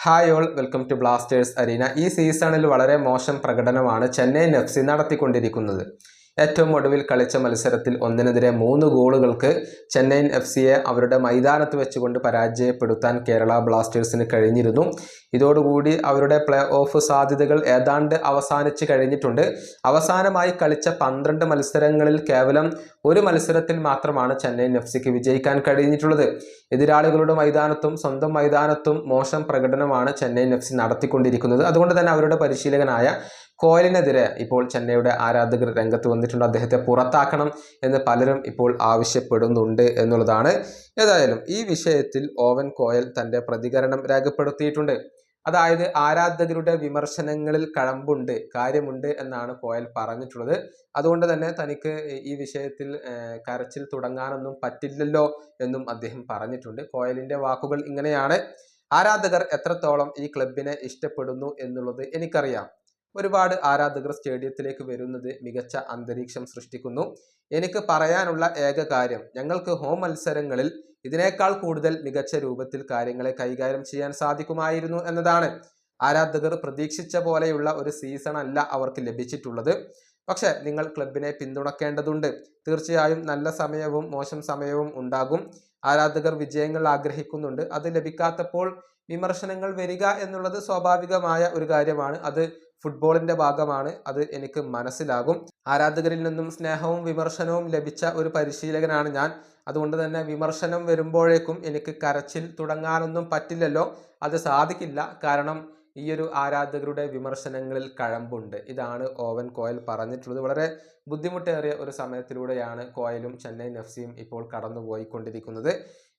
Hi all, welcome to Blasters arena. ഈ സീസണിൽ വളരെ മോശം പ്രകടനമാണ് ചെന്നൈയിൻ എഫ് സി നടത്തിക്കൊണ്ടിരിക്കുന്നത്. ഏറ്റവും ഒടുവിൽ കളിച്ച മത്സരത്തിൽ 1-3 ഗോളുകൾക്ക് ചെന്നൈയിൻ എഫ് സിയെ അവരുടെ മൈതാനത്ത് വെച്ചുകൊണ്ട് പരാജയപ്പെടുത്താൻ കേരള ബ്ലാസ്റ്റേഴ്സിന് കഴിഞ്ഞിരുന്നു. ഇതോടുകൂടി അവരുടെ പ്ലേ ഓഫ് സാധ്യതകൾ ഏതാണ്ട് അവസാനിച്ച് കഴിഞ്ഞിട്ടുണ്ട്. അവസാനമായി കളിച്ച 12 മത്സരങ്ങളിൽ കേവലം ഒരു മത്സരത്തിൽ മാത്രമാണ് ചെന്നൈയിൻ എഫ് സിക്ക് വിജയിക്കാൻ കഴിഞ്ഞിട്ടുള്ളത്. എതിരാളികളുടെ മൈതാനത്തും സ്വന്തം മൈതാനത്തും മോശം പ്രകടനമാണ് ചെന്നൈയിൻ എഫ് സി നടത്തിക്കൊണ്ടിരിക്കുന്നത്. അതുകൊണ്ട് തന്നെ അവരുടെ പരിശീലകനായ കോഹ്ലിനെതിരെ ഇപ്പോൾ ചെന്നൈയുടെ ആരാധകർ രംഗത്ത് വന്നിട്ടുണ്ട്. അദ്ദേഹത്തെ പുറത്താക്കണം എന്ന് പലരും ഇപ്പോൾ ആവശ്യപ്പെടുന്നുണ്ട് എന്നുള്ളതാണ്. ഏതായാലും ഈ വിഷയത്തിൽ ഓവൻ കോഹ്ലി തൻ്റെ പ്രതികരണം രേഖപ്പെടുത്തിയിട്ടുണ്ട്. അതായത് ആരാധകരുടെ വിമർശനങ്ങളിൽ കഴമ്പുണ്ട്, കാര്യമുണ്ട് എന്നാണ് കോഹ്ലി പറഞ്ഞിട്ടുള്ളത്. അതുകൊണ്ട് തന്നെ തനിക്ക് ഈ വിഷയത്തിൽ കരച്ചിൽ തുടങ്ങാനൊന്നും പറ്റില്ലല്ലോ എന്നും അദ്ദേഹം പറഞ്ഞിട്ടുണ്ട്. കോഹ്ലിൻ്റെ വാക്കുകൾ ഇങ്ങനെയാണ്: ആരാധകർ എത്രത്തോളം ഈ ക്ലബിനെ ഇഷ്ടപ്പെടുന്നു എന്നുള്ളത് എനിക്കറിയാം. ഒരുപാട് ആരാധകർ സ്റ്റേഡിയത്തിലേക്ക് വരുന്നത് മികച്ച അന്തരീക്ഷം സൃഷ്ടിക്കുന്നു. എനിക്ക് പറയാനുള്ള ഏക കാര്യം, ഞങ്ങൾക്ക് ഹോം മത്സരങ്ങളിൽ ഇതിനേക്കാൾ കൂടുതൽ മികച്ച രൂപത്തിൽ കാര്യങ്ങളെ കൈകാര്യം ചെയ്യാൻ സാധിക്കുമായിരുന്നു എന്നതാണ്. ആരാധകർ പ്രതീക്ഷിച്ച പോലെയുള്ള ഒരു സീസൺ അല്ല അവർക്ക് ലഭിച്ചിട്ടുള്ളത്. പക്ഷെ നിങ്ങൾ ക്ലബിനെ പിന്തുണക്കേണ്ടതുണ്ട്. തീർച്ചയായും നല്ല സമയവും മോശം സമയവും ഉണ്ടാകും. ആരാധകർ വിജയങ്ങൾ ആഗ്രഹിക്കുന്നുണ്ട്. അത് ലഭിക്കാത്തപ്പോൾ വിമർശനങ്ങൾ വരിക എന്നുള്ളത് സ്വാഭാവികമായ ഒരു കാര്യമാണ്. അത് ഫുട്ബോളിന്റെ ഭാഗമാണ്. അത് എനിക്ക് മനസ്സിലാകും. ആരാധകരിൽ നിന്നും സ്നേഹവും വിമർശനവും ലഭിച്ച ഒരു പരിശീലകനാണ് ഞാൻ. അതുകൊണ്ട് തന്നെ വിമർശനം വരുമ്പോഴേക്കും എനിക്ക് കരച്ചിൽ തുടങ്ങാനൊന്നും പറ്റില്ലല്ലോ, അത് സാധിക്കില്ല. കാരണം ഈ ഒരു ആരാധകരുടെ വിമർശനങ്ങളിൽ കഴമ്പുണ്ട്. ഇതാണ് ഓവൻ കോഹ്ലി പറഞ്ഞിട്ടുള്ളത്. വളരെ ബുദ്ധിമുട്ടേറിയ ഒരു സമയത്തിലൂടെയാണ് കോഹ്ലിയും ചെന്നൈയിൻ എഫ് സിയും ഇപ്പോൾ കടന്നുപോയിക്കൊണ്ടിരിക്കുന്നത്.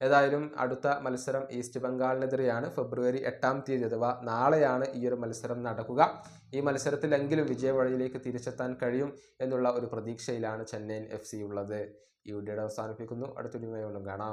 ഏതായാലും അടുത്ത മത്സരം ഈസ്റ്റ് ബംഗാളിനെതിരെയാണ്. ഫെബ്രുവരി 8-ാം തീയതി അഥവാ നാളെയാണ് ഈ ഒരു മത്സരം നടക്കുക. ഈ മത്സരത്തിലെങ്കിലും വിജയവഴിയിലേക്ക് തിരിച്ചെത്താൻ കഴിയും എന്നുള്ള ഒരു പ്രതീക്ഷയിലാണ് ചെന്നൈയിൻ എഫ് സി ഉള്ളത്. ഈ വീഡിയോ അവസാനിപ്പിക്കുന്നു. അടുത്ത വീഡിയോയിൽ കാണാം.